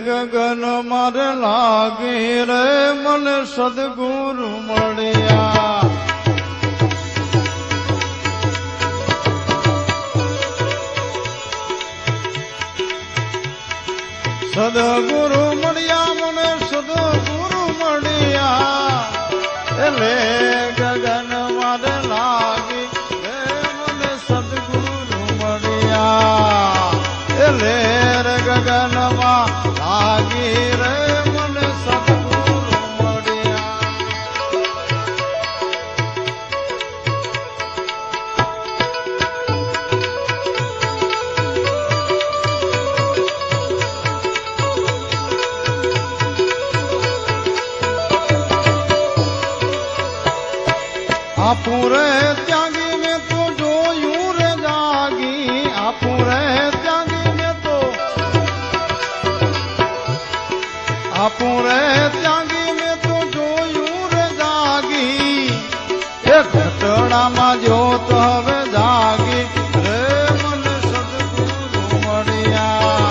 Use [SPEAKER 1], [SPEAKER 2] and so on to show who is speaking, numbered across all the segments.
[SPEAKER 1] ગગન મારે લાગી રે મને સદગુરુ મળ્યા. સદગુરુ મળ્યા મને સદગુરુ મળ્યા એટલે ગગન મારે લાગી રે મને સદગુરુ મળ્યા એટલે ગગનમાં લાગી રે મને સદગુરુ મળ્યા. આપું રે ત્યાગી મેં તો જોયું રે જાગી. આપું રે ત્યાગી મેં તો આપું રે ત્યાગી મેં તો જોયું રે જાગી. એ ઘટડામાં જ્યોત હવે જાગી રે મને સદગુરુ મળ્યા.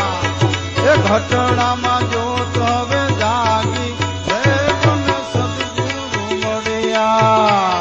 [SPEAKER 1] એ ઘટડામાં જ્યોત હવે જાગી રે મને સદગુરુ મળ્યા.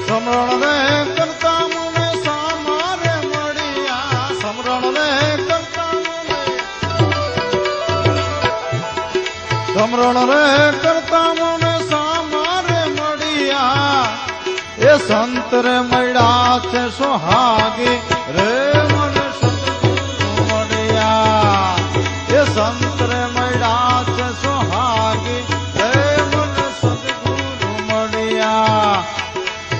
[SPEAKER 1] સમરણ રે કરતા મને સામારે મળ્યા. સમરણ રે કરતા મને સમરણ રે કરતા મને સામારે મળ્યા. એ સંત રે મળ્યા છે સોહાગી રે મને સદગુરુ મળ્યા. એ સંત રે મળ્યા છે સોહાગી રે મને સદગુરુ મળ્યા.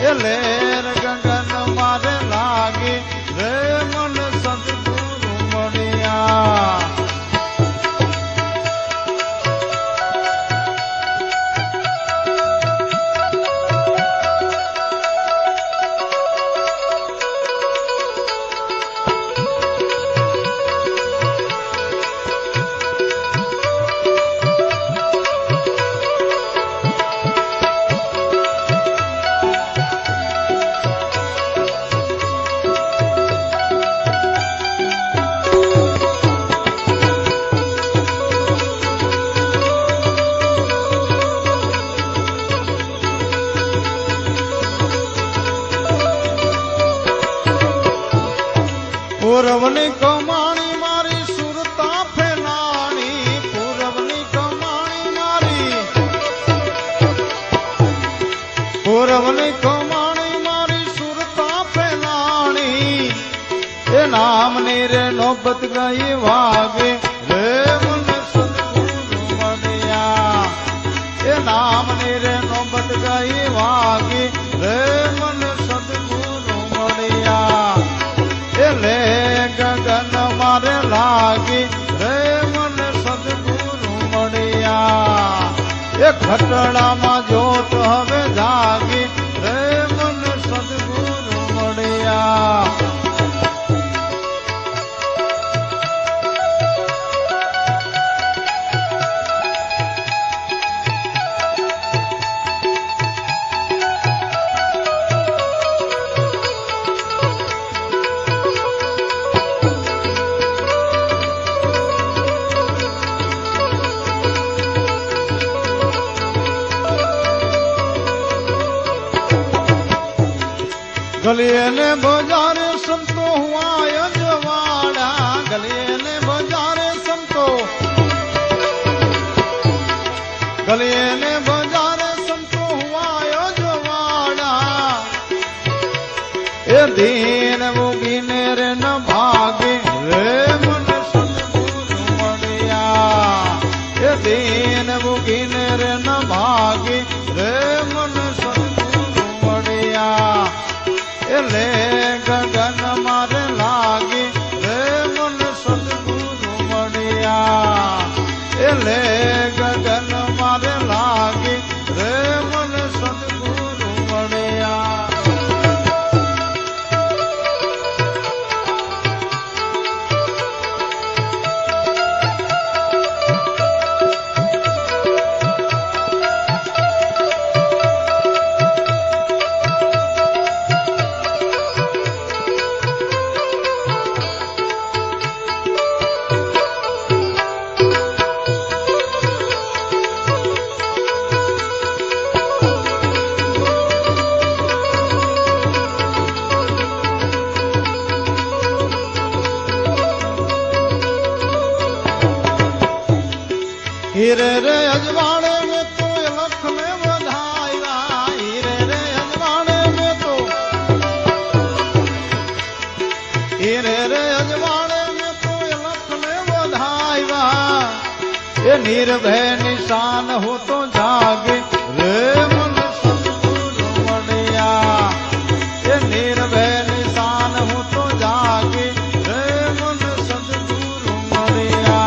[SPEAKER 1] એ લેર ગગન મારે લાગી રે મને સદગુરુ મળ્યા. પૂરવની કમાણી મારી સુરતા ફેલાણી. પૂરવની કમાણી મારી પૂરવની કમાણી મારી સુરતા ફેલાણી. એ નામની રે નોબત ગઈ વાગે રે મને સદગુરુ મળ્યા. એ નામની રે નોબત ગઈ વાગે રે મને સદગુરુ મળ્યા. એટલે ગગન મારે લાગી રે મને સદગુરુ મળ્યા. એ ખટડામાં જ્યોત હવે જાગી રે મને સદગુરુ મળ્યા. ગલીએ ને બજારે સંતો હુઆય જવાડા. ગલીએ ને બજારે સંતો ગલીએ ને બજારે સંતો હુઆય જવાડા. એ દીન મુગીને રે ન ભાગે રે મને સદગુરુ મળ્યા. એ દીન મુગીને રે ન ભાગે રે મને સદગુરુ મળ્યા. એટલે ગગન મારે લાગી રે મને સદગુરુ મળ્યા. એટલે ગગન મારે લાગી हीरे रे अजवाड़े में तो लख में बधाया हीरे रे अजवाड़े में तो हीरे रे अजवाड़े में तो लख में बधाया ये निर्भय निशान हो तो जागे रे मन सतगुरु मणिया ये निर्भय निशान हो तो जागे रे मन सतगुरु मणिया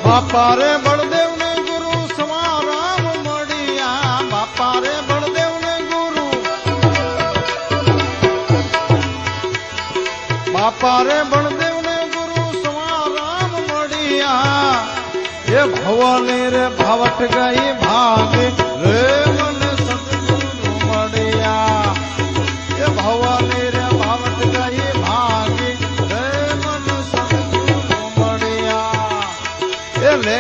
[SPEAKER 1] बापा रे बलदेव ने गुरु सवा राम मड़िया बापा रे बलदेव ने गुरु बापा रे बलदेव ने गुरु सवा राम मड़िया ये भवानी रे भावट गई भागे रे मन सतगुरु मड़िया ये भवानी रे भावट गई भागे रे मन सतगुरु मड़िया ले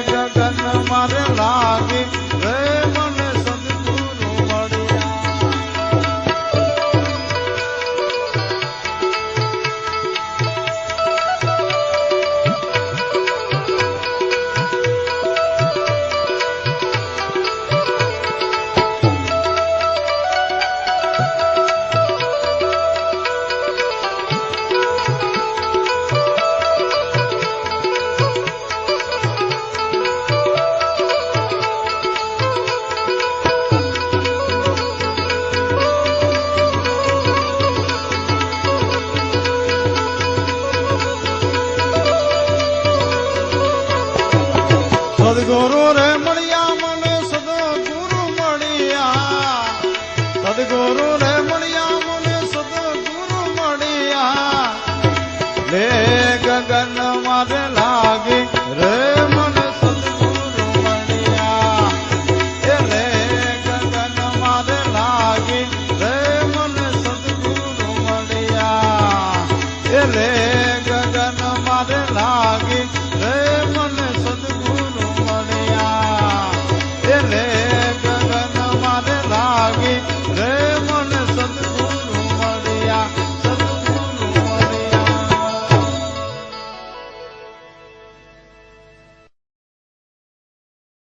[SPEAKER 1] गगन मर लागे रे मन सतगुरु मड़िया सदगुरु रे मड़िया मन सदगुरु मड़िया सदगुरु रे